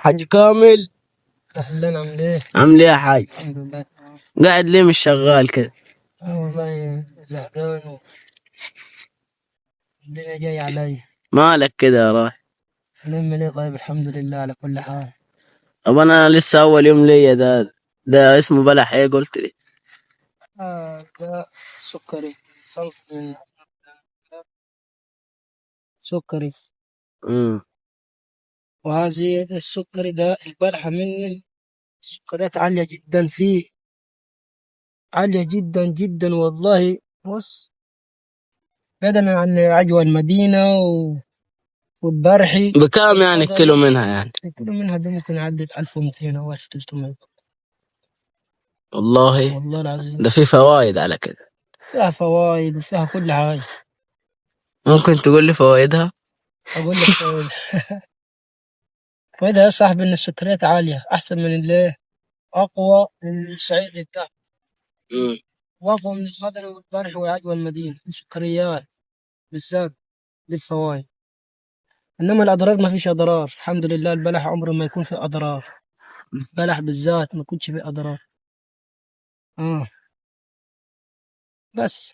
حاج كامل، أهلا، عامل إيه؟ عامل ايه يا حاج؟ الحمد لله. قاعد ليه مش شغال كده؟ والله زهقان والدنيا جاية علي. مالك كده يا راي؟ نعمل إيه طيب؟ الحمد لله على كل حال. طب انا لسه اول يوم ليا ده اسمه بلح ايه قلت لي؟ ده سكري، صنف من سكري. امم وهذه السكري ده البلحة من السكريات عالية جدا فيه، عالية جدا جدا والله. بص، بعيدا عن عجوى المدينة والبرحي بكام يعني الكيلو والبدري، منها يعني؟ كل منها ده ممكن يعدي 1200 أو 1300. والله والله العظيم ده في فوائد على كده. فيها فوائد وفيها كل حاجة. ممكن تقول لي فوائدها؟ أقول لك فوائد. فوائدها يا صاحبي إن السكريات عالية، أحسن من اللي أقوى من الصعيد بتاعه، امم وأقوى من الخضر والبرح والعجوة المدينة، السكريات بالذات للفوائد. إنما الأضرار ما فيش أضرار، الحمد لله. البلح عمره ما يكون فيه أضرار، البلح بالذات ما يكونش فيه أضرار. آه بس.